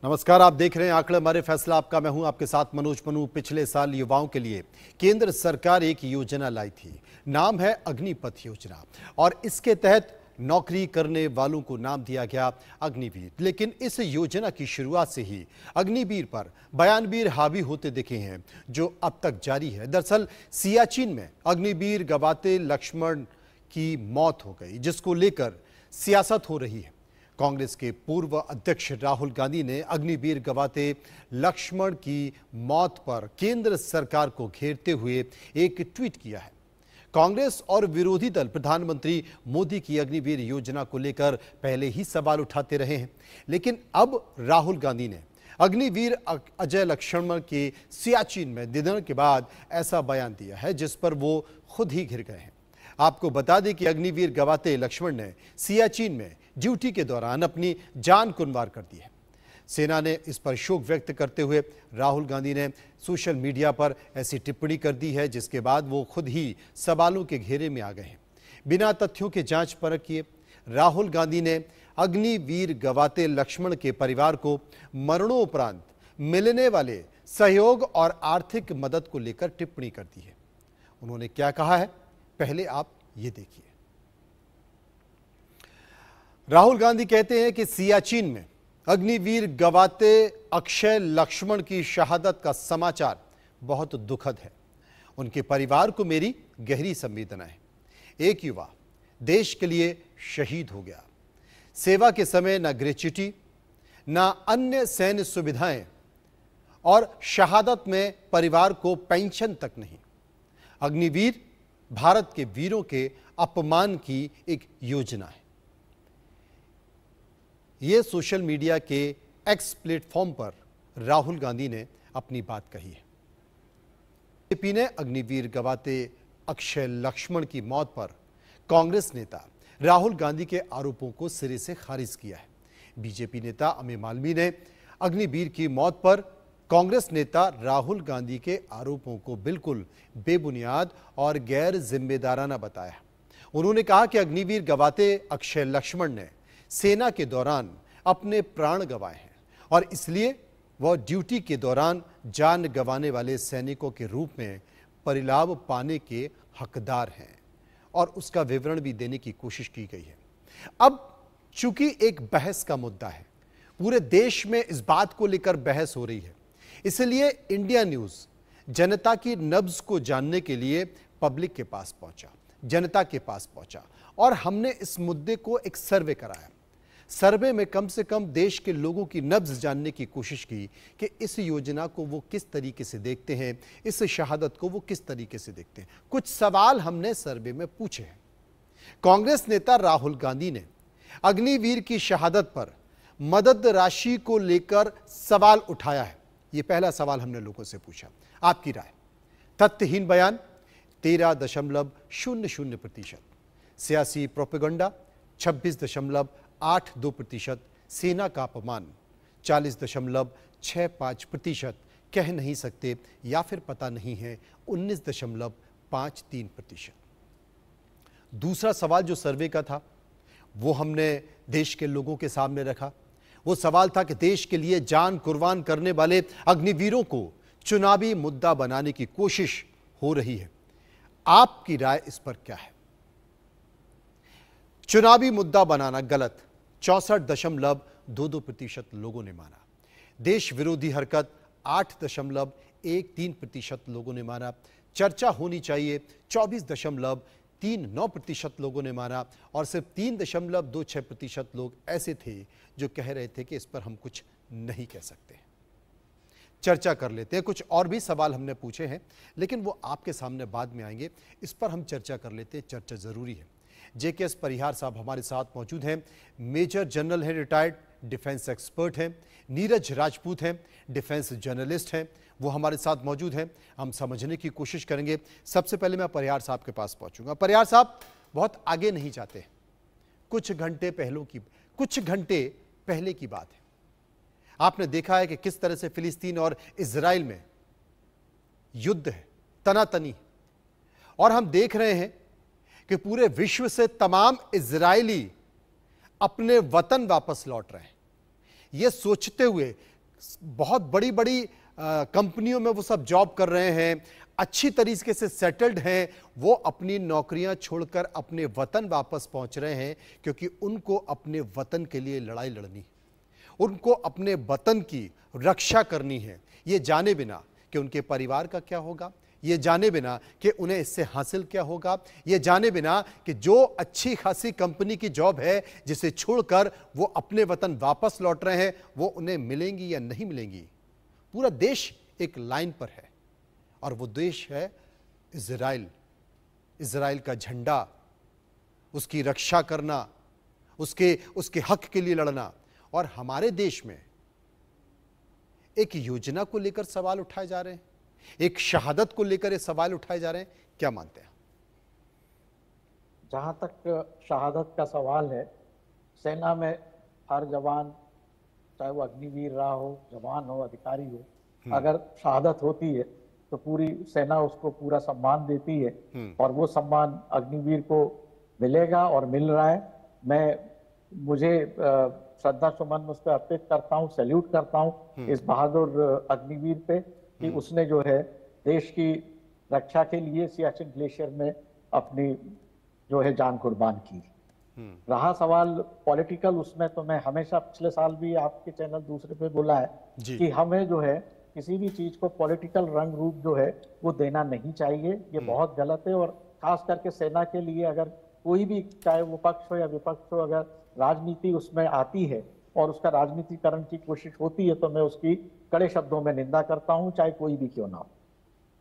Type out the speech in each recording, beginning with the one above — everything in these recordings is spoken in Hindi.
नमस्कार, आप देख रहे हैं आंकड़े हमारे फैसला आपका। मैं हूं आपके साथ मनोज मनु। पिछले साल युवाओं के लिए केंद्र सरकार एक योजना लाई थी, नाम है अग्निपथ योजना, और इसके तहत नौकरी करने वालों को नाम दिया गया अग्निवीर। लेकिन इस योजना की शुरुआत से ही अग्निवीर पर बयानवीर हावी होते दिखे हैं, जो अब तक जारी है। दरअसल सियाचिन में अग्निवीर गवाते लक्ष्मण की मौत हो गई, जिसको लेकर सियासत हो रही है। कांग्रेस के पूर्व अध्यक्ष राहुल गांधी ने अग्निवीर गवाते लक्ष्मण की मौत पर केंद्र सरकार को घेरते हुए एक ट्वीट किया है। कांग्रेस और विरोधी दल प्रधानमंत्री मोदी की अग्निवीर योजना को लेकर पहले ही सवाल उठाते रहे हैं, लेकिन अब राहुल गांधी ने अग्निवीर अजय लक्ष्मण के सियाचिन में निधन के बाद ऐसा बयान दिया है, जिस पर वो खुद ही घिर गए हैं। आपको बता दें कि अग्निवीर गवाते लक्ष्मण ने सियाचिन में ड्यूटी के दौरान अपनी जान कुर्बान कर दी है। सेना ने इस पर शोक व्यक्त करते हुए राहुल गांधी ने सोशल मीडिया पर ऐसी टिप्पणी कर दी है, जिसके बाद वो खुद ही सवालों के घेरे में आ गए हैं। बिना तथ्यों के जांच परख किए राहुल गांधी ने अग्निवीर गवाते लक्ष्मण के परिवार को मरणोपरांत मिलने वाले सहयोग और आर्थिक मदद को लेकर टिप्पणी कर दी है। उन्होंने क्या कहा है, पहले आप ये देखिए। राहुल गांधी कहते हैं कि सियाचिन में अग्निवीर गवाते अक्षय लक्ष्मण की शहादत का समाचार बहुत दुखद है। उनके परिवार को मेरी गहरी संवेदनाएं। एक युवा देश के लिए शहीद हो गया। सेवा के समय न ग्रेच्युटी, न अन्य सैन्य सुविधाएं, और शहादत में परिवार को पेंशन तक नहीं। अग्निवीर भारत के वीरों के अपमान की एक योजना है। यह सोशल मीडिया के एक्स प्लेटफॉर्म पर राहुल गांधी ने अपनी बात कही है। बीजेपी ने अग्निवीर गवाते अक्षय लक्ष्मण की मौत पर कांग्रेस नेता राहुल गांधी के आरोपों को सिरे से खारिज किया है। बीजेपी नेता अमी मालवीय ने अग्निवीर की मौत पर कांग्रेस नेता राहुल गांधी के आरोपों को बिल्कुल बेबुनियाद और गैर जिम्मेदाराना बताया। उन्होंने कहा कि अग्निवीर गवाते अक्षय लक्ष्मण ने सेना के दौरान अपने प्राण गंवाए हैं, और इसलिए वह ड्यूटी के दौरान जान गंवाने वाले सैनिकों के रूप में परिलाभ पाने के हकदार हैं, और उसका विवरण भी देने की कोशिश की गई है। अब चूंकि एक बहस का मुद्दा है, पूरे देश में इस बात को लेकर बहस हो रही है, इसलिए इंडिया न्यूज जनता की नब्ज को जानने के लिए पब्लिक के पास पहुंचा, जनता के पास पहुंचा, और हमने इस मुद्दे को एक सर्वे कराया। सर्वे में कम से कम देश के लोगों की नब्ज जानने की कोशिश की कि इस योजना को वो किस तरीके से देखते हैं, इस शहादत को वो किस तरीके से देखते हैं। कुछ सवाल हमने सर्वे में पूछे हैं। कांग्रेस नेता राहुल गांधी ने अग्निवीर की शहादत पर मदद राशि को लेकर सवाल उठाया है। ये पहला सवाल हमने लोगों से पूछा, आपकी राय। तथ्यहीन बयान 13.00%, सियासी प्रोपेगेंडा 26.82%, सेना का अपमान 40.65%, कह नहीं सकते या फिर पता नहीं है 19.53%। दूसरा सवाल जो सर्वे का था वो हमने देश के लोगों के सामने रखा। वो सवाल था कि देश के लिए जान कुर्बान करने वाले अग्निवीरों को चुनावी मुद्दा बनाने की कोशिश हो रही है। आपकी राय इस पर क्या है? चुनावी मुद्दा बनाना गलत 64.22% लोगों ने माना। देश विरोधी हरकत 8.13% लोगों ने माना। चर्चा होनी चाहिए 24.39% लोगों ने माना, और सिर्फ 3.26% लोग ऐसे थे जो कह रहे थे कि इस पर हम कुछ नहीं कह सकते। चर्चा कर लेते हैं। कुछ और भी सवाल हमने पूछे हैं, लेकिन वो आपके सामने बाद में आएंगे। इस पर हम चर्चा कर लेते हैं, चर्चा जरूरी है। जेकेएस परिहार साहब हमारे साथ मौजूद हैं। मेजर जनरल हैं, रिटायर्ड डिफेंस एक्सपर्ट हैं। नीरज राजपूत हैं, डिफेंस जर्नलिस्ट हैं, वो हमारे साथ मौजूद हैं। हम समझने की कोशिश करेंगे। सबसे पहले मैं परिहार साहब के पास पहुंचूंगा। परिहार साहब, बहुत आगे नहीं जाते, कुछ घंटे पहले की बात है। आपने देखा है कि किस तरह से फिलिस्तीन और इजराइल में युद्ध है, तनातनी, और हम देख रहे हैं कि पूरे विश्व से तमाम इजरायली अपने वतन वापस लौट रहे हैं। ये सोचते हुए बहुत बड़ी बड़ी कंपनियों में वो सब जॉब कर रहे हैं, अच्छी तरीके से सेटल्ड हैं, वो अपनी नौकरियां छोड़कर अपने वतन वापस पहुंच रहे हैं, क्योंकि उनको अपने वतन के लिए लड़ाई लड़नी है, उनको अपने वतन की रक्षा करनी है, ये जाने बिना कि उनके परिवार का क्या होगा, ये जाने बिना कि उन्हें इससे हासिल क्या होगा, ये जाने बिना कि जो अच्छी खासी कंपनी की जॉब है जिसे छोड़कर वो अपने वतन वापस लौट रहे हैं, वो उन्हें मिलेंगी या नहीं मिलेंगी। पूरा देश एक लाइन पर है और वो देश है इजराइल। इजराइल का झंडा, उसकी रक्षा करना, उसके हक के लिए लड़ना। और हमारे देश में एक योजना को लेकर सवाल उठाए जा रहे हैं, एक शहादत को लेकर ये सवाल उठाए जा रहे हैं, क्या मानते हैं? जहां तक शहादत का सवाल है, सेना में हर जवान, चाहे वो अग्निवीर रहा हो, जवान हो, अधिकारी हो, अगर शहादत होती है तो पूरी सेना उसको पूरा सम्मान देती है और वो सम्मान अग्निवीर को मिलेगा और मिल रहा है। मुझे श्रद्धा सुमन उस पर अर्पित करता हूँ, सैल्यूट करता हूँ इस बहादुर अग्निवीर पे कि उसने जो है देश की रक्षा के लिए सियाचिन ग्लेशियर में अपनी जो है जान कुर्बान की। रहा सवाल पॉलिटिकल, उसमें तो मैं हमेशा पिछले साल भी आपके चैनल दूसरे पे बोला है कि हमें जो है किसी भी चीज को पॉलिटिकल रंग रूप जो है वो देना नहीं चाहिए, ये बहुत गलत है। और खास करके सेना के लिए अगर कोई भी, चाहे वो पक्ष हो या विपक्ष हो, अगर राजनीति उसमें आती है और उसका राजनीतिकरण की कोशिश होती है तो मैं उसकी कड़े शब्दों में निंदा करता हूं, चाहे कोई भी क्यों ना हो।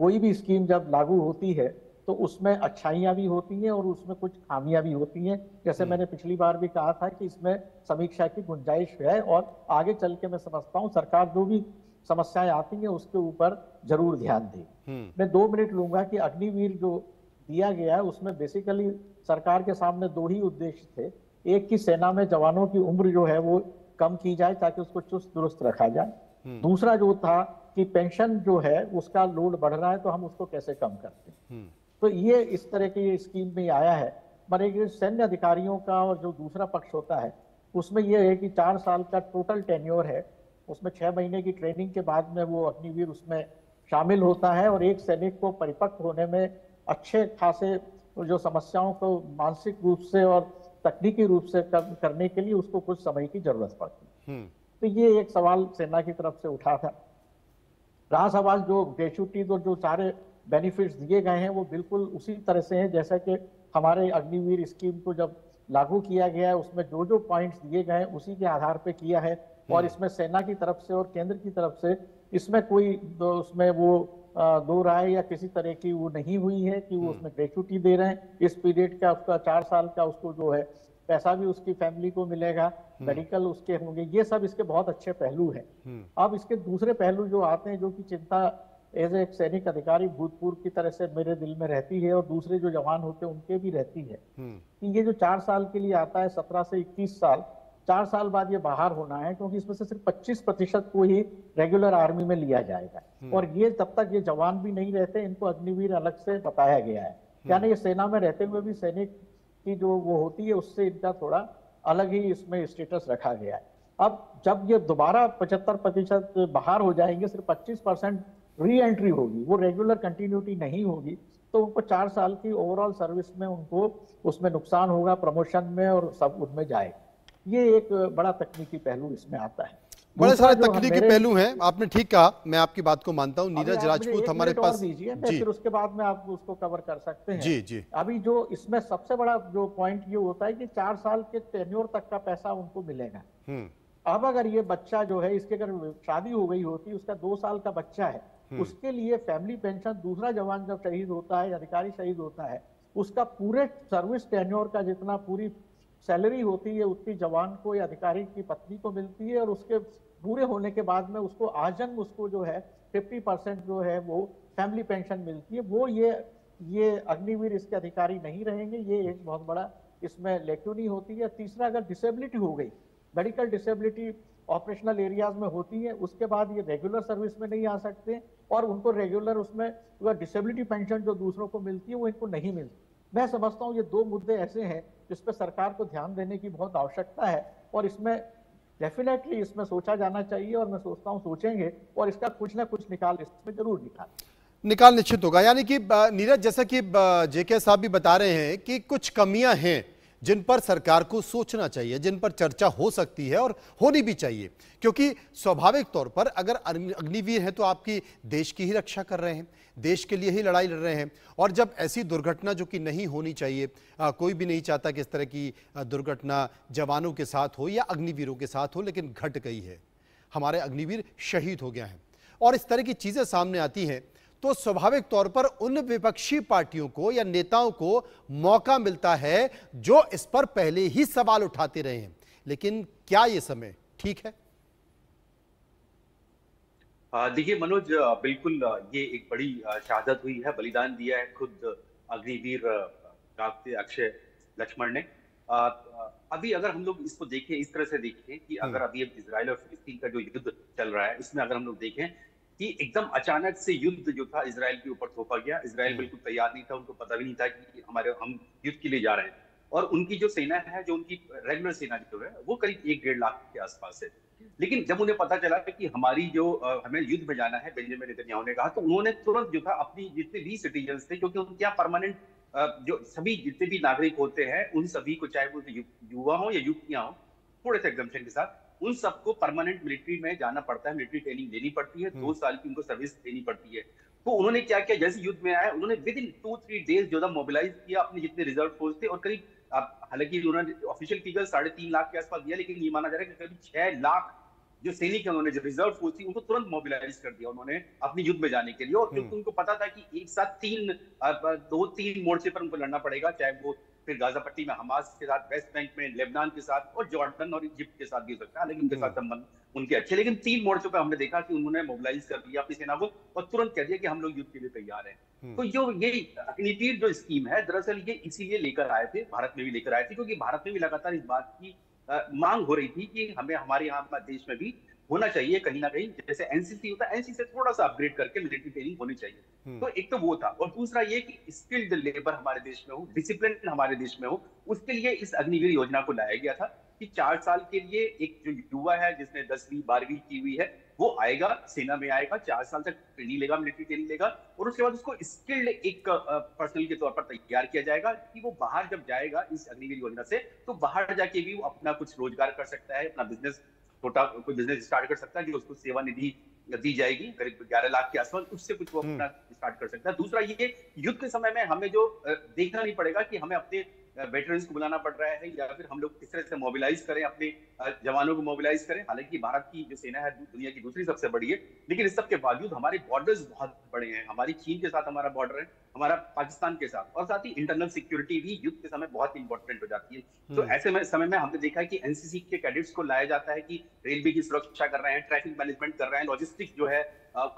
कोई भी स्कीम जब लागू होती है तो उसमें अच्छाइयां भी होती हैं और उसमें कुछ खामियां भी होती हैं। जैसे मैंने पिछली बार भी कहा था कि इसमें समीक्षा की गुंजाइश है और आगे चल के मैं समझता हूं सरकार जो भी समस्याएं आती हैं उसके ऊपर जरूर ध्यान दे। मैं 2 मिनट लूंगा कि अग्निवीर जो दिया गया है उसमें बेसिकली सरकार के सामने 2 ही उद्देश्य थे। एक की सेना में जवानों की उम्र जो है वो कम की जाए ताकि उसको चुस्त दुरुस्त रखा जाए। दूसरा जो था कि पेंशन जो है उसका लोड बढ़ रहा है तो हम उसको कैसे कम करते हैं। तो ये इस तरह की स्कीम में आया है। पर एक सैन्य अधिकारियों का और जो दूसरा पक्ष होता है उसमें यह है कि 4 साल का टोटल टेन्योर है, उसमें 6 महीने की ट्रेनिंग के बाद में वो अग्निवीर उसमें शामिल होता है और एक सैनिक को परिपक्व होने में अच्छे खासे जो समस्याओं को मानसिक रूप से और तकनीकी रूप से करने के लिए उसको कुछ समय की जरूरत पड़ती है। तो ये एक सवाल सेना की तरफ से उठा था। रहा सवाल जो ग्रेच्युटी और जो सारे बेनिफिट्स दिए गए हैं वो बिल्कुल उसी तरह से हैं जैसा कि हमारे अग्निवीर स्कीम को जब लागू किया गया है उसमें जो जो पॉइंट्स दिए गए हैं उसी के आधार पे किया है। और इसमें सेना की तरफ से और केंद्र की तरफ से इसमें कोई उसमें वो दो राय या किसी तरह की वो नहीं हुई है कि वो उसमें ग्रेच्युटी दे रहे हैं। इस पीरियड का उसका 4 साल का उसको जो है पैसा भी उसकी फैमिली को मिलेगा, मेडिकल उसके होंगे, ये सब इसके बहुत अच्छे पहलू हैं। अब इसके दूसरे पहलू जो आते हैं जो कि चिंता एज एक सैनिक अधिकारी भूतपूर्व की तरह से मेरे दिल में रहती है और दूसरे जो जवान होते हैं उनके भी रहती है कि ये जो 4 साल के लिए आता है 17 से 21 साल, 4 साल बाद ये बाहर होना है क्योंकि इसमें से सिर्फ 25% को ही रेगुलर आर्मी में लिया जाएगा। और ये तब तक ये जवान भी नहीं रहते, इनको अग्निवीर अलग से बताया गया है। यानी ये सेना में रहते हुए भी सैनिक की जो वो होती है उससे इनका थोड़ा अलग ही इसमें स्टेटस रखा गया है। अब जब ये दोबारा 75% बाहर हो जाएंगे, सिर्फ 25% री एंट्री होगी, वो रेगुलर कंटिन्यूटी नहीं होगी, तो उनको 4 साल की ओवरऑल सर्विस में उनको उसमें नुकसान होगा, प्रमोशन में और सब उनमें जाए। ये एक बड़ा तकनीकी पहलू इसमें आता है। बड़े सारे तकनीकी पहलू हैं, आपने ठीक कहा, मैं आपकी बात को मानता हूं। नीरज राजपूत हमारे पास दीजिए, फिर उसके बाद में आप उसको कवर कर सकते हैं। जी जी। अभी जो इसमें सबसे बड़ा जो पॉइंट ये होता है कि 4 साल के टेन्योर तक का पैसा उनको मिलेगा। अब अगर ये बच्चा जो है इसके अगर शादी हो गई होती, उसका 2 साल का बच्चा है, उसके लिए फैमिली पेंशन, दूसरा जवान जब शहीद होता है, अधिकारी शहीद होता है, उसका पूरे सर्विस टेन्योर का जितना पूरी सैलरी होती है उतनी जवान को या अधिकारी की पत्नी को मिलती है और उसके पूरे होने के बाद में उसको आजन्म उसको जो है 50% जो है वो फैमिली पेंशन मिलती है। वो ये अग्निवीर इसके अधिकारी नहीं रहेंगे, ये एक बहुत बड़ा इसमें लेक्यूनी होती है। तीसरा, अगर डिसेबिलिटी हो गई, मेडिकल डिसेबिलिटी ऑपरेशनल एरियाज में होती है, उसके बाद ये रेगुलर सर्विस में नहीं आ सकते और उनको रेगुलर उसमें डिसेबिलिटी पेंशन जो दूसरों को मिलती है वो इनको नहीं मिलती। मैं समझता हूँ ये 2 मुद्दे ऐसे हैं जिस पर सरकार को ध्यान देने की बहुत आवश्यकता है और इसमें डेफिनेटली इसमें सोचा जाना चाहिए और मैं सोचता हूँ सोचेंगे और इसका कुछ ना कुछ निकाल इसमें जरूर निकाल निश्चित होगा। यानी कि नीरज, जैसा कि जेके साहब भी बता रहे हैं कि कुछ कमियां हैं जिन पर सरकार को सोचना चाहिए, जिन पर चर्चा हो सकती है और होनी भी चाहिए, क्योंकि स्वाभाविक तौर पर अगर अग्निवीर हैं तो आपकी देश की ही रक्षा कर रहे हैं, देश के लिए ही लड़ाई लड़ रहे हैं। और जब ऐसी दुर्घटना जो कि नहीं होनी चाहिए, कोई भी नहीं चाहता कि इस तरह की दुर्घटना जवानों के साथ हो या अग्निवीरों के साथ हो, लेकिन घट गई है, हमारे अग्निवीर शहीद हो गया है और इस तरह की चीजें सामने आती हैं, तो स्वाभाविक तौर पर उन विपक्षी पार्टियों को या नेताओं को मौका मिलता है जो इस पर पहले ही सवाल उठाते रहे हैं। लेकिन क्या यह समय ठीक है? देखिए मनोज, बिल्कुल ये एक बड़ी शहादत हुई है, बलिदान दिया है खुद अग्निवीर काफते अक्षय लक्ष्मण ने। अभी अगर हम लोग इसको देखें, इस तरह से देखें कि अगर अभी इजराइल और फिलिस्तीन का जो युद्ध चल रहा है, इसमें अगर हम लोग देखें कि एकदम अचानक से युद्ध जो था इजराइल के ऊपर थोपा गया। इजराइल बिल्कुल तैयार नहीं था, उनको पता भी नहीं था कि हम युद्ध के लिए जा रहे हैं। और उनकी जो सेना है, जो उनकी रेगुलर सेना जो है, वो करीब 1-1.5 लाख के आसपास है। लेकिन जब उन्हें पता चला कि हमारी जो हमें युद्ध में जाना है, बेंजामिन नेतन्याहू ने कहा, तो उन्होंने तुरंत जो था अपनी जितने भी सिटीजन थे, क्योंकि उनके यहाँ परमानेंट जो सभी जितने भी नागरिक होते हैं, उन सभी को, चाहे वो युवा हो या युवतियां हो, थोड़े से एग्जम्पशन के साथ, उन सबको परमानेंट मिलिट्री में जाना पड़ता है, मिलिट्री ट्रेनिंग लेनी पड़ती है, 2 साल की उनको सर्विस देनी पड़ती है। तो उन्होंने क्या किया, जैसे युद्ध में आए, उन्होंने विद इन 2-3 डेज जो था मोबिलाइज किया अपने जितने रिजर्व फोर्स थे, और करीब, हालांकि उन्होंने ऑफिशियल फिगर 3.5 लाख के आसपास दिया, लेकिन ये माना जा रहा है कि करीब 6 लाख जो सैनिक है, उन्होंने जो रिजर्व फोर्स थी उनको तुरंत मोबिलाइज कर दिया उन्होंने अपनी युद्ध में जाने के लिए। और क्योंकि उनको पता था कि एक साथ 2-3 मोर्चे पर उनको लड़ना पड़ेगा, चाहे वो फिर गाजा पट्टी में हमास के साथ, वेस्ट बैंक में लेबनान के साथ, और जॉर्डन और इजिप्ट के साथ भी हो सकता है, लेकिन उनके साथ संबंध उनके अच्छे। लेकिन 3 मोर्चों पर हमने देखा कि उन्होंने मोबिलाइज कर दिया अपनी सेना को और तुरंत कह दिया कि हम लोग युद्ध के लिए तैयार हैं। तो जो ये अग्निवीर जो स्कीम है, दरअसल ये इसीलिए लेकर आए थे, भारत में भी लेकर आए थे, क्योंकि भारत में भी लगातार इस बात की मांग हो रही थी कि हमें हमारे यहाँ देश में भी होना चाहिए कहीं ना कहीं, जैसे एनसीसी होता है, एनसीसी से थोड़ा सा अपग्रेड करके मिलिट्री ट्रेनिंग होनी चाहिए। तो एक तो वो था, और दूसरा ये कि स्किल्ड लेबर हमारे देश में हो, डिसिप्लिन हमारे देश में हो, उसके लिए इस अग्निवीर योजना को लाया गया था कि 4 साल के लिए एक जो युवा है जिसने 10वीं 12वीं की हुई है, वो आएगा, सेना में आएगा, 4 साल तक ट्रेनिंग लेगा, मिलिट्री ट्रेनिंग लेगा, और उसके बाद उसको स्किल्ड एक पर्सनल के तौर पर तैयार किया जाएगा कि वो बाहर जब जाएगा इस अग्निवीर योजना से, तो बाहर जाके भी वो अपना कुछ रोजगार कर सकता है, अपना बिजनेस, छोटा कोई बिजनेस स्टार्ट कर सकता है, जो उसको सेवा निधि दी जाएगी करीब 11 लाख के आसपास, उससे कुछ वो अपना स्टार्ट कर सकता है। दूसरा ये, युद्ध के समय में हमें जो देखना नहीं पड़ेगा कि हमें अपने वेटरन्स को बुलाना पड़ रहा है, या फिर हम लोग किस तरह से मोबिलाइज करें, अपने जवानों को मोबिलाइज करें। हालांकि भारत की जो सेना है दुनिया की दूसरी सबसे बड़ी है, लेकिन इस सब के बावजूद हमारे बॉर्डर्स बहुत बड़े हैं, हमारी चीन के साथ हमारा बॉर्डर है, हमारा पाकिस्तान के साथ, और साथ ही इंटरनल सिक्योरिटी भी युद्ध के समय बहुत इंपॉर्टेंट हो जाती है। तो ऐसे समय में हमने देखा है कि एनसीसी के कैडेट्स को लाया जाता है कि रेलवे की सुरक्षा कर रहे हैं, ट्रैफिक मैनेजमेंट कर रहे हैं, लॉजिस्टिक्स जो है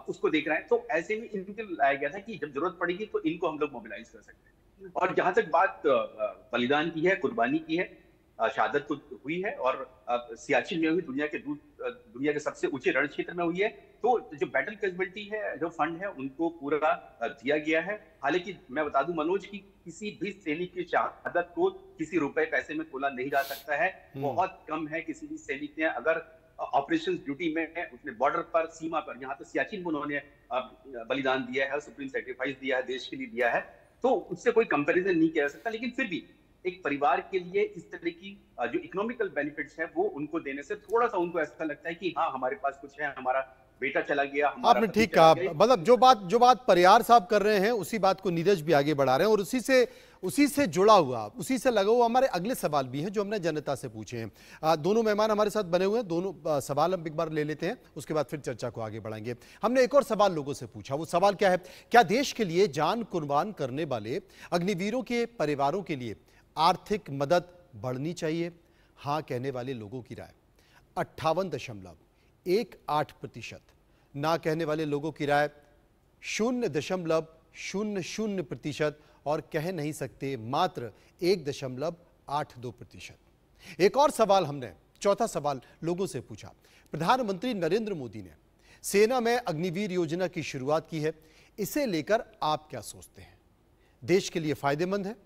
उसको देख रहे हैं। तो ऐसे में इनको लाया गया था कि जब जरूरत पड़ेगी तो इनको हम लोग मोबिलाइज कर सकते हैं। और जहां तक बात बलिदान की है, कुर्बानी की है, शहादत तो हुई है, और सियाचिन में हुई, दुनिया के सबसे ऊंचे रण क्षेत्र में हुई है। तो जो बैटल कैजुअल्टी है, जो फंड है, उनको पूरा दिया गया है। हालांकि मैं बता दूं मनोज की किसी भी सैनिक की शहादत को किसी रुपए पैसे में तोला नहीं जा सकता है। बहुत कम है किसी भी सैनिक ने अगर ऑपरेशन ड्यूटी में है, उसने बॉर्डर पर, सीमा पर, यहाँ तो सियाचिन में उन्होंने बलिदान दिया है, सुप्रीम सैक्रिफाइस दिया है, देश के लिए दिया है, तो उससे कोई कंपैरिजन नहीं किया जा सकता। लेकिन फिर भी एक परिवार के लिए इस तरह की जो इकोनॉमिकल बेनिफिट्स हैं, वो उनको देने से थोड़ा सा उनको ऐसा लगता है कि हाँ, हमारे पास कुछ है, हमारा बेटा चला गया, आपने ठीक कहा। मतलब जो बात परियार साहब कर रहे हैं, उसी बात को नीरज भी आगे बढ़ा रहे हैं, और उसी से जुड़ा हुआ, उसी से लगा हुआ हमारे अगले सवाल भी हैं जो हमने जनता से पूछे हैं। दोनों मेहमान हमारे साथ बने हुए हैं, दोनों सवाल हम एक बार ले लेते हैं, उसके बाद फिर चर्चा को आगे बढ़ाएंगे। हमने एक और सवाल लोगों से पूछा, वो सवाल क्या है, क्या देश के लिए जान कुर्बान करने वाले अग्निवीरों के परिवारों के लिए आर्थिक मदद बढ़नी चाहिए? हाँ कहने वाले लोगों की राय 58.18%, ना कहने वाले लोगों की राय 0.00% और कह नहीं सकते मात्र 1.82%। एक और सवाल हमने, चौथा सवाल लोगों से पूछा, प्रधानमंत्री नरेंद्र मोदी ने सेना में अग्निवीर योजना की शुरुआत की है, इसे लेकर आप क्या सोचते हैं? देश के लिए फायदेमंद है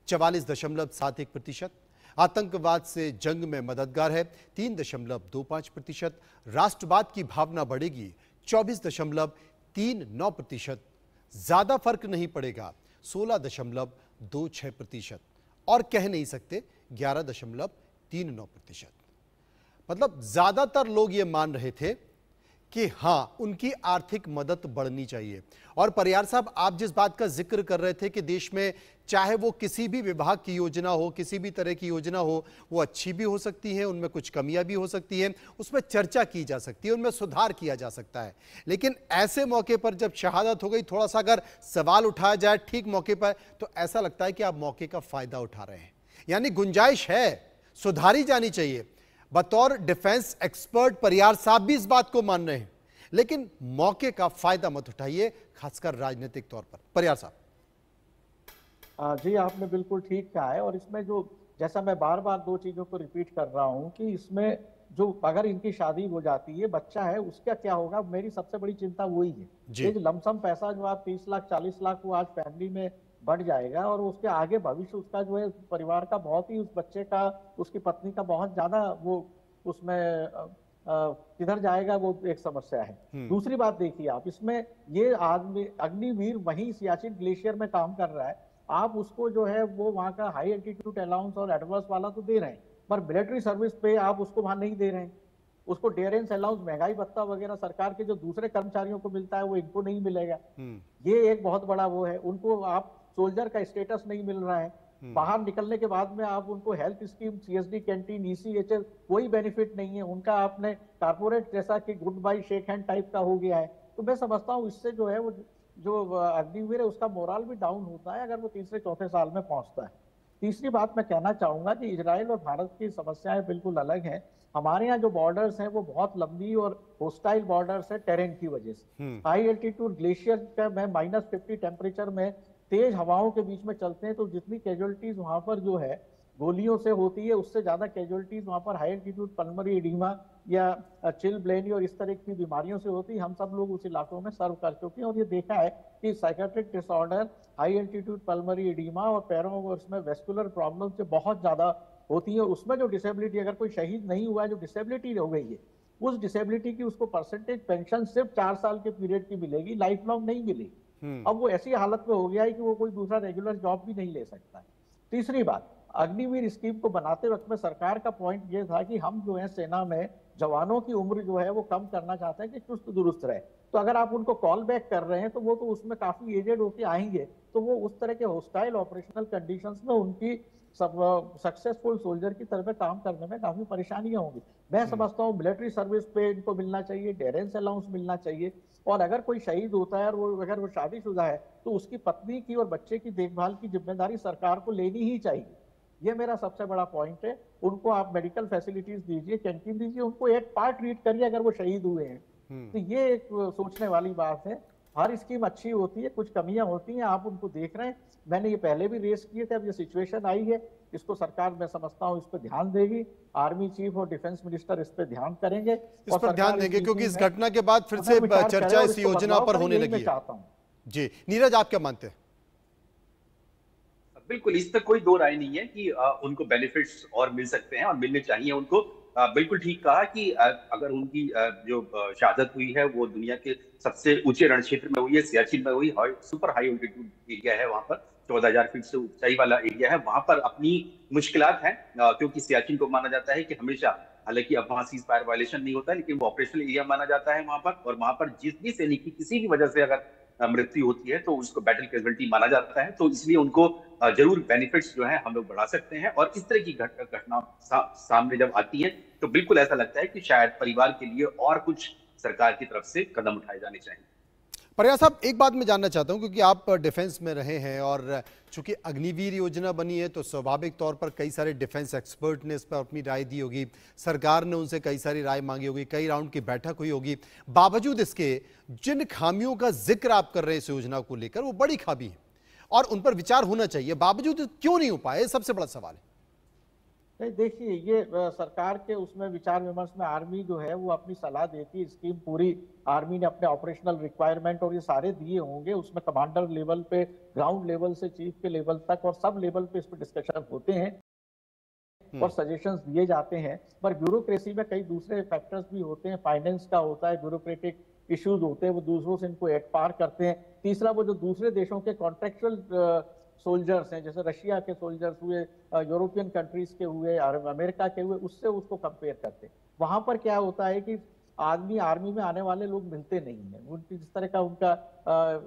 44.71%, आतंकवाद से जंग में मददगार है 3.25%। राष्ट्रवाद की भावना बढ़ेगी 24.39%। ज्यादा फर्क नहीं पड़ेगा 16.26%। और कह नहीं सकते 11.39%। मतलब ज्यादातर लोग ये मान रहे थे कि हां, उनकी आर्थिक मदद बढ़नी चाहिए। और परियार साहब, आप जिस बात का जिक्र कर रहे थे कि देश में चाहे वो किसी भी विभाग की योजना हो, किसी भी तरह की योजना हो, वो अच्छी भी हो सकती है, उनमें कुछ कमियां भी हो सकती हैं, उसमें चर्चा की जा सकती है, उनमें सुधार किया जा सकता है। लेकिन ऐसे मौके पर जब शहादत हो गई, थोड़ा सा अगर सवाल उठाया जाए ठीक मौके पर, तो ऐसा लगता है कि आप मौके का फायदा उठा रहे हैं। यानी गुंजाइश है, सुधारी जानी चाहिए। बतौर डिफेंस एक्सपर्ट परियार साहब भी इस बात को मान रहे हैं, लेकिन मौके का फायदा मत उठाइए, खासकर राजनीतिक तौर पर। परियार साहब। जी, आपने बिल्कुल ठीक कहा है। और इसमें जो, जैसा मैं बार बार दो चीजों को रिपीट कर रहा हूं कि इसमें जो, अगर इनकी शादी हो जाती है, बच्चा है, उसका क्या होगा, मेरी सबसे बड़ी चिंता वही है। ये जो लमसम पैसा जो आप 30 लाख 40 लाख वो आज फैमिली में बढ़ जाएगा, और उसके आगे भविष्य उसका जो है, परिवार का बहुत ही, उस बच्चे का, उसकी पत्नी का बहुत ज्यादा वो उसमें किधर जाएगा, वो एक समस्या है। दूसरी बात देखिए आप, इसमें ये आदमी अग्निवीर वहीं सियाचिन ग्लेशियर में काम कर रहा है, आप उसको जो है वो वहाँ का हाई एल्टीट्यूड अलाउंस और एडवर्स वाला तो दे रहे हैं, पर मिलिट्री सर्विस पे आप उसको वहां नहीं दे रहे हैं। उसको डेरेंस अलाउंस, महंगाई भत्ता वगैरह सरकार के जो दूसरे कर्मचारियों को मिलता है वो इनको नहीं मिलेगा। ये एक बहुत बड़ा वो है। उनको आप सोल्जर का स्टेटस नहीं मिल रहा है। बाहर निकलने के बाद में आप उनको health scheme, CSD canteen, ECHS, कोई बेनिफिट नहीं है उनका। आपने कारपोरेट जैसा कि good bye shake hand type का हो गया है। तो मैं समझता हूँ इससे जो है वो जो अग्निवीर है उसका मोरल भी डाउन होता है अगर वो तीसरे चौथे साल में पहुंचता है। तीसरी बात मैं कहना चाहूंगा कि इजराइल और भारत की समस्याएं बिल्कुल अलग हैं। हमारे यहाँ जो बॉर्डर्स हैं वो बहुत लंबी और होस्टाइल बॉर्डर्स है टेरेन की वजह से। हाई एल्टीट्यूड ग्लेशियर का में -50 टेम्परेचर में तेज हवाओं के बीच में चलते हैं, तो जितनी कैजुअलिटीज वहां पर जो है गोलियों से होती है, उससे ज्यादा कैजुअलिटीज वहां पर हाई एल्टीट्यूड पल्मोनरी एडिमा या चिल ब्लेनी और इस तरह की बीमारियों से होती है। हम सब लोग उस इलाकों में सर्व कर चुके हैं और ये देखा है कि psychiatric disorder, high altitude pulmonary oedema और पैरों और उसमें वेस्कुलर प्रॉब्लम से बहुत ज्यादा होती है। उसमें जो डिसेबिलिटी, अगर कोई शहीद नहीं हुआ है, जो डिसेबिलिटी हो गई है, उस डिसेबिलिटी की उसको परसेंटेज पेंशन सिर्फ 4 साल के पीरियड की मिलेगी, लाइफ लॉन्ग नहीं मिलेगी। अब वो ऐसी हालत में हो गया है कि वो कोई दूसरा रेगुलर जॉब भी नहीं ले सकता। तीसरी बात, अग्निवीर स्कीम को बनाते वक्त में सरकार का पॉइंट ये था कि हम जो है सेना में जवानों की उम्र जो है वो कम करना चाहते हैं कि चुस्त दुरुस्त रहे। तो अगर आप उनको कॉल बैक कर रहे हैं तो वो तो उसमें काफी एजेड होके आएंगे, तो वो उस तरह के होस्टाइल ऑपरेशनल कंडीशंस में उनकी सब सक्सेसफुल सोल्जर की तरह काम करने में काफी परेशानियां होंगी। मैं समझता हूँ मिलिट्री सर्विस पे इनको मिलना चाहिए, डेरेंस अलाउंस मिलना चाहिए। और अगर कोई शहीद होता है और वो अगर वो शादीशुदा है तो उसकी पत्नी की और बच्चे की देखभाल की जिम्मेदारी सरकार को लेनी ही चाहिए। ये मेरा सबसे बड़ा पॉइंट है। उनको आप मेडिकल फैसिलिटीज दीजिए, कैंटीन दीजिए, उनको एक पार्ट ट्रीट करिए अगर वो शहीद हुए हैं। तो ये एक सोचने वाली बात है। हर स्कीम अच्छी होती है, कुछ कमियां होती हैं, आप उनको देख रहे हैं। मैंने ये पहले भी रेस किए थे, अब ये सिचुएशन आई है, इसको सरकार मैं समझता हूँ इस पर ध्यान देगी। आर्मी चीफ और डिफेंस मिनिस्टर इस पर ध्यान करेंगे, इस पर ध्यान देंगे, क्योंकि इस घटना के बाद फिर से चर्चा इस योजना पर होने लगी है। जी नीरज, आप क्या मानते हैं? बिल्कुल, इस पर कोई दो राय नहीं है कि उनको बेनिफिट्स और मिल सकते हैं और मिलने चाहिए उनको। बिल्कुल ठीक कहा कि अगर उनकी जो शहादत हुई है वो दुनिया के सबसे ऊंचे रण क्षेत्र में हुई है, सियाचिन में हुई, सुपर हाई एल्टीट्यूड एरिया है, वहां पर 14,000 फीट से ऊंचाई वाला एरिया है। वहां पर अपनी मुश्किलात हैं, क्योंकि सियाचिन को माना जाता है कि हमेशा, हालांकि अब वहां सीज फायर वायलेशन नहीं होता है, लेकिन वो ऑपरेशनल एरिया माना जाता है वहां पर। और वहां पर जिस भी सैनिक की किसी भी वजह से अगर मृत्यु होती है तो उसको बैटल कैजुअल्टी माना जाता है। तो इसलिए उनको जरूर बेनिफिट्स जो है हम लोग बढ़ा सकते हैं। और इस तरह की घटना सामने जब आती है तो बिल्कुल ऐसा लगता है कि शायद परिवार के लिए और कुछ सरकार की तरफ से कदम उठाए जाने चाहिए। परियार साहब, एक बात मैं जानना चाहता हूं, क्योंकि आप डिफेंस में रहे हैं और चूंकि अग्निवीर योजना बनी है तो स्वाभाविक तौर पर कई सारे डिफेंस एक्सपर्ट ने इस पर अपनी राय दी होगी, सरकार ने उनसे कई सारी राय मांगी होगी, कई राउंड की बैठक हुई होगी। बावजूद इसके जिन खामियों का जिक्र आप कर रहे हैं इस योजना को लेकर, वो बड़ी खामी है और उन पर विचार होना चाहिए, बावजूद क्यों नहीं हो पाए, सबसे बड़ा सवाल है। नहीं, देखिए, ये सरकार के उसमें विचार विमर्श में आर्मी जो है वो अपनी सलाह देती है। स्कीम पूरी आर्मी ने अपने ऑपरेशनल रिक्वायरमेंट और ये सारे दिए होंगे, उसमें कमांडर लेवल पे, ग्राउंड लेवल से चीफ के लेवल तक और सब लेवल पे इस पर डिस्कशन होते हैं। और सजेशंस दिए जाते हैं। पर ब्यूरोक्रेसी में कई दूसरे फैक्टर्स भी होते हैं, फाइनेंस का होता है, ब्यूरोक्रेटिक इश्यूज होते हैं, वो दूसरों से इनको एक पार करते हैं। तीसरा, वो जो दूसरे देशों के कॉन्ट्रेक्चुअल सोल्जर्स हैं, जैसे रशिया के सोल्जर्स हुए, यूरोपियन कंट्रीज के हुए, अमेरिका के हुए, उससे उसको कंपेयर करते हैं। वहां पर क्या होता है कि आदमी आर्मी में आने वाले लोग मिलते नहीं है, उनकी जिस तरह का उनका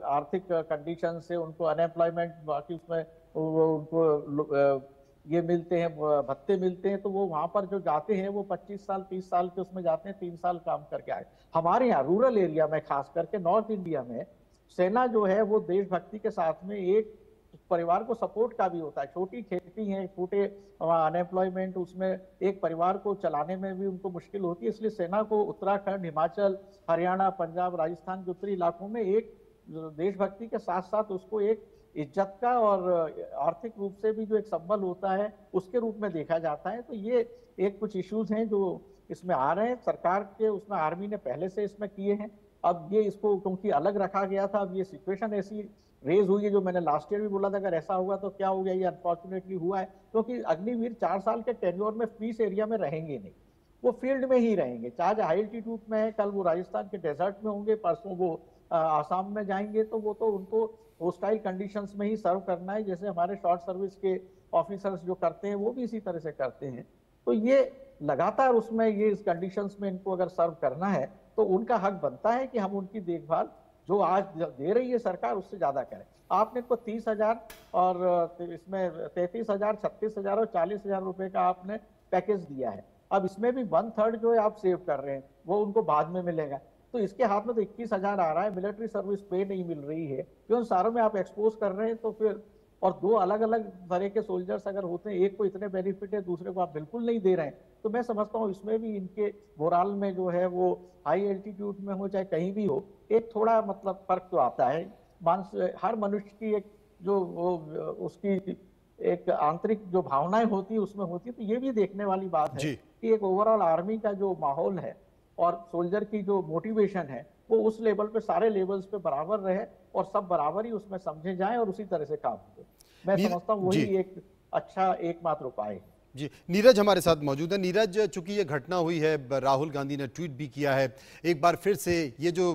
आर्थिक कंडीशन से उनको अनएम्प्लॉयमेंट, बाकी उसमें उनको ये मिलते हैं, भत्ते मिलते हैं, तो वो वहां पर जो जाते हैं वो 25 साल 30 साल के उसमें जाते हैं, 3 साल काम करके आए। हमारे यहाँ रूरल एरिया में, खास करके नॉर्थ इंडिया में, सेना जो है वो देशभक्ति के साथ में एक परिवार को सपोर्ट का भी होता है। छोटी खेती है, छोटे अनएम्प्लॉयमेंट, उसमें एक परिवार को चलाने में भी उनको मुश्किल होती है। इसलिए सेना को उत्तराखंड, हिमाचल, हरियाणा, पंजाब, राजस्थान के उत्तरी इलाकों में एक देशभक्ति के साथ साथ उसको एक इज्जत का और आर्थिक रूप से भी जो एक संबल होता है उसके रूप में देखा जाता है। तो ये एक कुछ इश्यूज हैं जो इसमें आ रहे हैं। सरकार के उसमें आर्मी ने पहले से इसमें किए हैं, अब ये इसको क्योंकि अलग रखा गया था, अब ये सिचुएशन ऐसी रेज हुई है, जो मैंने लास्ट ईयर भी बोला था अगर ऐसा होगा तो क्या हो गया, ये अनफॉर्चुनेटली हुआ है। क्योंकि अग्निवीर 4 साल के टेन्योर में पीस एरिया में रहेंगे नहीं, वो फील्ड में ही रहेंगे। चाहे हाई एल्टीट्यूड में है, कल वो राजस्थान के डेजर्ट में होंगे, परसों वो आसाम में जाएंगे, तो वो तो उनको होस्टाइल कंडीशंस में ही सर्व करना है, जैसे हमारे शॉर्ट सर्विस के ऑफिसर्स जो करते हैं वो भी इसी तरह से करते हैं। तो ये लगातार उसमें ये इस कंडीशंस में इनको अगर सर्व करना है तो उनका हक बनता है कि हम उनकी देखभाल जो आज दे रही है सरकार उससे ज्यादा करें। आपने को 30,000 और इसमें 33,000, 36,000 और 40,000 रुपए का आपने पैकेज दिया है। अब इसमें भी 1/3 जो है आप सेव कर रहे हैं, वो उनको बाद में मिलेगा। तो इसके हाथ में तो 21,000 आ रहा है, मिलिट्री सर्विस पे नहीं मिल रही है, क्यों सारों में आप एक्सपोज कर रहे हैं। तो फिर और 2 अलग अलग तरह के सोल्जर्स अगर होते हैं, एक को इतने बेनिफिट है, दूसरे को आप बिल्कुल नहीं दे रहे हैं, तो मैं समझता हूँ इसमें भी इनके मोराल में जो है वो हाई एल्टीट्यूड में हो चाहे कहीं भी हो, एक थोड़ा मतलब फर्क तो आता है। हर मनुष्य की एक जो उसकी एक आंतरिक जो भावनाएं होती है उसमें होती है। तो ये भी देखने वाली बात है कि एक ओवरऑल आर्मी का जो माहौल है और सोल्जर की जो मोटिवेशन है वो उस लेवल पे, सारे लेवल्स पे बराबर रहे और सब बराबर ही उसमें समझे जाएं और उसी तरह से काम हो। मैं समझता हूँ वही एक अच्छा एकमात्र उपाय है। जी, नीरज हमारे साथ मौजूद है। नीरज, चूंकि ये घटना हुई है, राहुल गांधी ने ट्वीट भी किया है, एक बार फिर से ये जो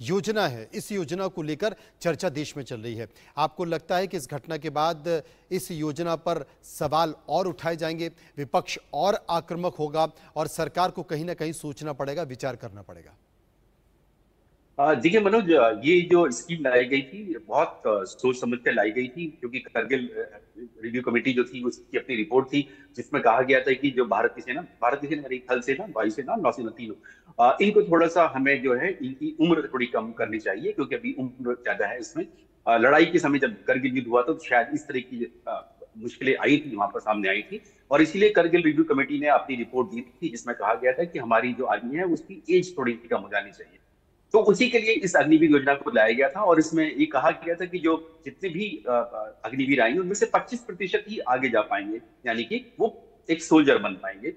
योजना है, इस योजना को लेकर चर्चा देश में चल रही है। आपको लगता है कि इस घटना के बाद इस योजना पर सवाल और उठाए जाएंगे, विपक्ष और आक्रामक होगा और सरकार को कहीं ना कहीं सोचना पड़ेगा, विचार करना पड़ेगा? देखिए मनोज, ये जो स्कीम लाई गई थी बहुत सोच समझ कर लाई गई थी, क्योंकि करगिल रिव्यू कमेटी जो थी उसकी अपनी रिपोर्ट थी जिसमें कहा गया था कि जो भारतीय सेना थल सेना, वायुसेना, नौसेना तीनों, इनको थोड़ा सा हमें जो है इनकी उम्र थोड़ी कम करनी चाहिए, क्योंकि अभी उम्र ज्यादा है इसमें। लड़ाई के समय जब करगिल युद्ध हुआ तो शायद इस तरह की मुश्किलें आई थी, वहां पर सामने आई थी, और इसीलिए करगिल रिव्यू कमेटी ने अपनी रिपोर्ट दी थी जिसमें कहा गया था कि हमारी जो आर्मी है उसकी एज थोड़ी कम हो जानी चाहिए। तो उसी के लिए इस अग्निवीर योजना को लाया गया था, और इसमें ये कहा गया था कि जो जितने भी अग्निवीर आएंगे उनमें से 25% ही आगे जा पाएंगे, यानी कि वो एक सोल्जर बन पाएंगे।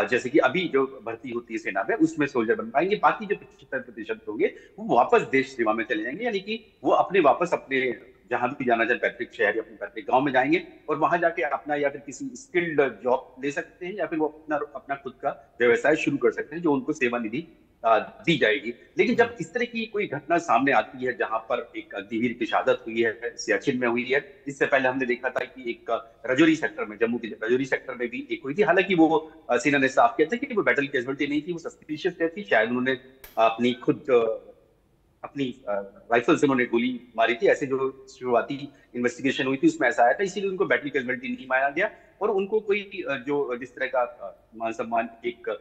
जैसे कि अभी जो भर्ती होती है सेना में उसमें सोल्जर बन पाएंगे, बाकी जो 75% होंगे वो वापस देश सेवा में चले जाएंगे, यानी कि वो वापस अपने जहां भी जाना चाहे, पैतृक शहर या अपने पैतृक गांव में जाएंगे और वहां जाके अपना या फिर किसी स्किल्ड जॉब ले सकते हैं, या फिर वो अपना खुद का व्यवसाय शुरू कर सकते हैं जो उनको सेवा निधि दी जाएगी। लेकिन जब इस तरह की कोई घटना सामने आती है जहां पर एक अग्निवीर की शहादत हुई है, सियाचिन में हुई है, इससे पहले हमने देखा था कि एक रजौरी सेक्टर में, जम्मू के रजौरी सेक्टर में भी एक हुई थी। हालांकि वो सेना ने साफ किया था कि वो बैटल कैजुअल्टी नहीं थी, वो सस्पिशियस डेथ थी, शायद उन्होंने अपनी राइफल से उन्होंने गोली मारी थी, ऐसे जो शुरुआती इन्वेस्टिगेशन हुई थी उसमें ऐसा आया था, इसीलिए उनको बैटल कैजुअल्टी नहीं माना गया और उनको कोई जो जिस तरह का मान सम्मान एक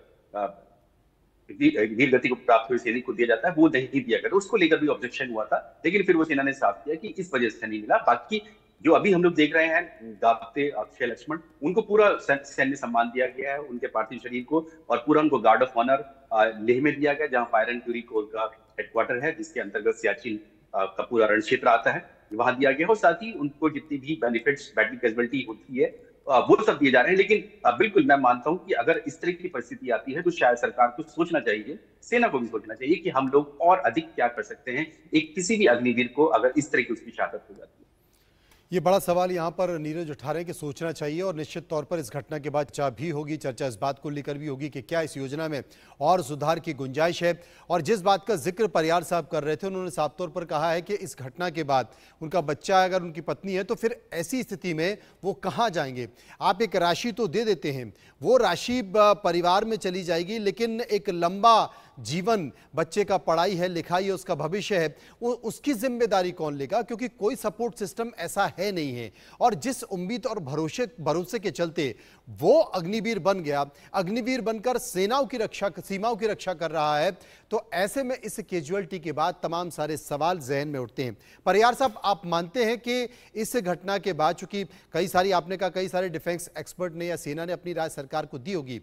वीर गति को प्राप्त हुए सैनिक को दिया जाता है वो नहीं दिया गया, उसको लेकर भी ऑब्जेक्शन हुआ था, लेकिन फिर वो सेना ने साफ किया कि इस वजह से नहीं मिला। बाकी जो अभी हम लोग देख रहे हैं दाप्ते अक्षय लक्ष्मण, उनको पूरा सैन्य सम्मान दिया गया है, उनके पार्थिव शरीर को, और पूरा उनको गार्ड ऑफ ऑनर लेह में दिया गया, जहां फायर एंड फ्यूरी कोर का हेडक्वार्टर है, जिसके अंतर्गत सियाचिन का पूरा रण क्षेत्र आता है, वहां दिया गया। और साथ ही उनको जितनी भी बेनिफिट्स, बैटल कैजुअल्टी होती है वो सब दिए जा रहे हैं। लेकिन बिल्कुल मैं मानता हूं कि अगर इस तरह की परिस्थिति आती है तो शायद सरकार को सोचना चाहिए, सेना को भी सोचना चाहिए कि हम लोग और अधिक क्या कर सकते हैं एक किसी भी अग्निवीर को अगर इस तरह की उसकी शहादत हो जाती है। ये बड़ा सवाल यहाँ पर नीरज उठा रहे हैं कि सोचना चाहिए और निश्चित तौर पर इस घटना के बाद चर्चा भी होगी। चर्चा इस बात को लेकर भी होगी कि क्या इस योजना में और सुधार की गुंजाइश है। और जिस बात का जिक्र परियार साहब कर रहे थे, उन्होंने साफ तौर पर कहा है कि इस घटना के बाद उनका बच्चा अगर उनकी पत्नी है तो फिर ऐसी स्थिति में वो कहाँ जाएंगे। आप एक राशि तो दे देते हैं, वो राशि परिवार में चली जाएगी, लेकिन एक लंबा जीवन, बच्चे का पढ़ाई है, लिखाई है, उसका भविष्य है, वो उसकी जिम्मेदारी कौन लेगा? क्योंकि कोई सपोर्ट सिस्टम ऐसा है नहीं है। और जिस उम्मीद और भरोसे के चलते वो अग्निवीर बन गया, अग्निवीर बनकर सीमाओं की रक्षा कर रहा है, तो ऐसे में इस कैजुअलिटी के बाद तमाम सारे सवाल जहन में उठते हैं। परियार साहब, आप मानते हैं कि इस घटना के बाद, चूंकि आपने कहा कई सारे डिफेंस एक्सपर्ट ने या सेना ने अपनी राय सरकार को दी होगी,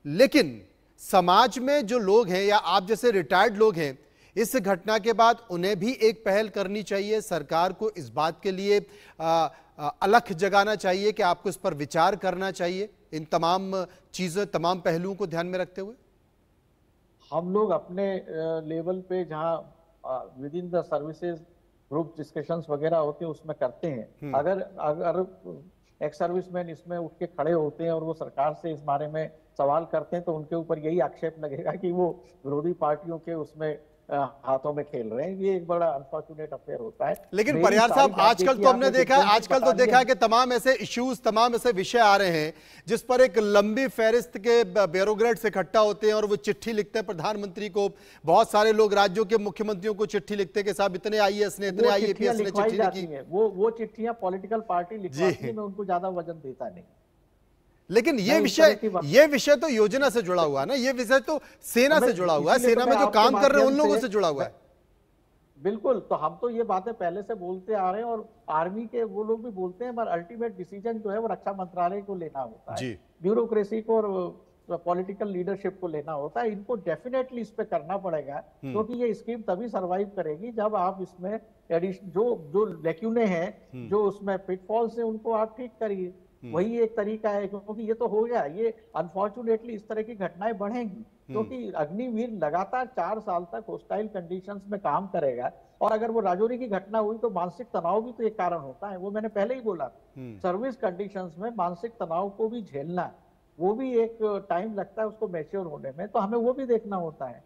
लेकिन समाज में जो लोग हैं या आप जैसे रिटायर्ड लोग हैं, इस घटना के बाद उन्हें भी एक पहल करनी चाहिए। सरकार को इस बात के लिए अलख जगाना चाहिए कि आपको इस पर विचार करना चाहिए, इन तमाम चीज़ों, तमाम पहलुओं को ध्यान में रखते हुए। हम लोग अपने लेवल पे जहाँ with in the services group discussions वगैरह होते हैं उसमें करते हैं। अगर एक्स सर्विसमैन इसमें उठ के खड़े होते हैं और वो सरकार से इस बारे में सवाल करते हैं तो उनके ऊपर यही आक्षेप लगेगा कि वो विरोधी पार्टियों के उसमें हाथों में खेल रहे हैं। ये एक बड़ा अनफॉर्चुनेट अफेयर होता है। लेकिन परियार साहब, आजकल तो हमने देखा है, देखा है कि तमाम ऐसे इश्यूज, तमाम ऐसे विषय आ रहे हैं जिस पर एक लंबी फहरिस्त के ब्यूरोक्रेट्स इकट्ठा होते हैं और वो चिट्ठी लिखते हैं प्रधानमंत्री को। बहुत सारे लोग राज्यों के मुख्यमंत्रियों को चिट्ठी लिखते हैं कि साहब इतने आईएएस ने, इतने आईएपीएस ने चिट्ठी लिखी। वो चिट्ठियां पॉलिटिकल पार्टी लिखवाती है, मैं उनको ज्यादा वजन देता नहीं। लेकिन ये विषय तो योजना से जुड़ा हुआ है ना, ये विषय तो सेना से जुड़ा हुआ है, सेना में जो काम कर रहे हैं उन लोगों से जुड़ा हुआ है। बिल्कुल, तो हम तो ये बातें पहले से बोलते आ रहे हैं और आर्मी के वो लोग भी बोलते हैं, पर अल्टीमेट डिसीजन जो है वो रक्षा मंत्रालय को लेना होता है, ब्यूरोक्रेसी को और पॉलिटिकल लीडरशिप को लेना होता है। इनको डेफिनेटली इस पे करना पड़ेगा, क्योंकि ये स्कीम तभी सरवाइव करेगी जब आप इसमें जो लेक्यूने हैं, जो उसमें पिटफॉल्स है, उनको आप ठीक करिए। वही एक तरीका है, क्योंकि ये तो हो गया, ये अनफॉर्चुनेटली इस तरह की घटनाएं बढ़ेंगी, क्योंकि अग्निवीर लगातार 4 साल तक होस्टाइल कंडीशंस में काम करेगा। और अगर वो राजौरी की घटना हुई तो मानसिक तनाव भी तो एक कारण होता है, वो मैंने पहले ही बोला। सर्विस कंडीशंस में मानसिक तनाव को भी झेलना, वो भी एक टाइम लगता है उसको मैच्योर होने में, तो हमें वो भी देखना होता है,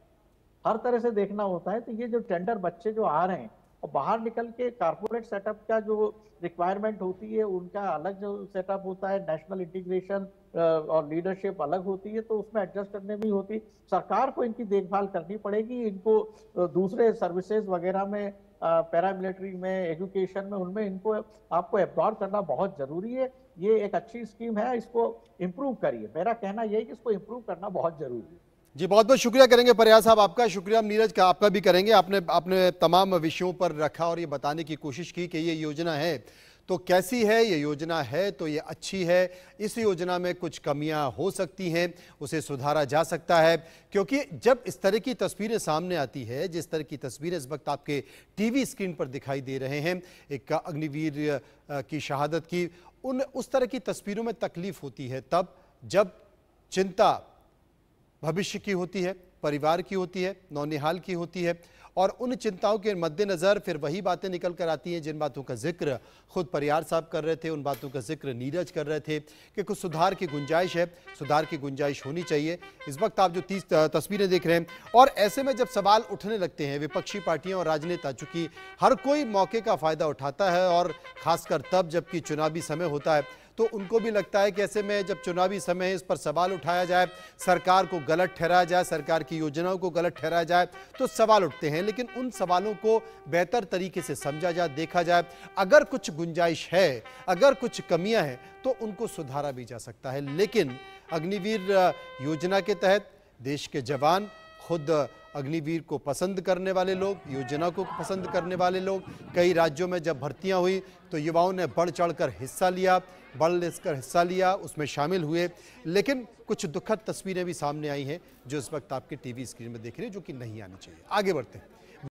हर तरह से देखना होता है। तो ये जो टेंडर बच्चे जो आ रहे हैं और बाहर निकल के कारपोरेट सेटअप का जो रिक्वायरमेंट होती है, उनका अलग जो सेटअप होता है, नेशनल इंटीग्रेशन और लीडरशिप अलग होती है, तो उसमें एडजस्ट करने भी होती। सरकार को इनकी देखभाल करनी पड़ेगी, इनको दूसरे सर्विसेज वगैरह में, पैरामिलिट्री में, एजुकेशन में, उनमें इनको आपको एब्जॉर्ब करना बहुत जरूरी है। ये एक अच्छी स्कीम है, इसको इम्प्रूव करिए। मेरा कहना यह है कि इसको इम्प्रूव करना बहुत जरूरी है। जी, बहुत बहुत शुक्रिया करेंगे परियार साहब आपका, शुक्रिया नीरज का आपका भी करेंगे। आपने तमाम विषयों पर रखा और ये बताने की कोशिश की कि ये योजना है तो कैसी है, ये योजना है तो ये अच्छी है, इस योजना में कुछ कमियां हो सकती हैं, उसे सुधारा जा सकता है। क्योंकि जब इस तरह की तस्वीरें सामने आती है, जिस तरह की तस्वीरें इस वक्त आपके टीवी स्क्रीन पर दिखाई दे रहे हैं, एक अग्निवीर की शहादत की, उस तरह की तस्वीरों में तकलीफ होती है तब जब चिंता भविष्य की होती है, परिवार की होती है, नौनिहाल की होती है। और उन चिंताओं के मद्देनज़र फिर वही बातें निकल कर आती हैं जिन बातों का जिक्र खुद परियार साहब कर रहे थे, उन बातों का जिक्र नीरज कर रहे थे कि कुछ सुधार की गुंजाइश है, सुधार की गुंजाइश होनी चाहिए। इस वक्त आप जो 30 तस्वीरें देख रहे हैं, और ऐसे में जब सवाल उठने लगते हैं विपक्षी पार्टियां और राजनेता, चूंकि हर कोई मौके का फ़ायदा उठाता है और ख़ासकर तब जबकि चुनावी समय होता है, तो उनको भी लगता है कि ऐसे में जब चुनावी समय है, इस पर सवाल उठाया जाए, सरकार को गलत ठहराया जाए, सरकार की योजनाओं को गलत ठहराया जाए, तो सवाल उठते हैं। लेकिन उन सवालों को बेहतर तरीके से समझा जाए, देखा जाए, अगर कुछ गुंजाइश है, अगर कुछ कमियां हैं तो उनको सुधारा भी जा सकता है। लेकिन अग्निवीर योजना के तहत देश के जवान, खुद अग्निवीर को पसंद करने वाले लोग, योजना को पसंद करने वाले लोग, कई राज्यों में जब भर्तियां हुई तो युवाओं ने बढ़ चढ़कर हिस्सा लिया, उसमें शामिल हुए। लेकिन कुछ दुखद तस्वीरें भी सामने आई हैं जो इस वक्त आपके टीवी स्क्रीन में देख रहे हैं, जो कि नहीं आनी चाहिए। आगे बढ़ते हैं।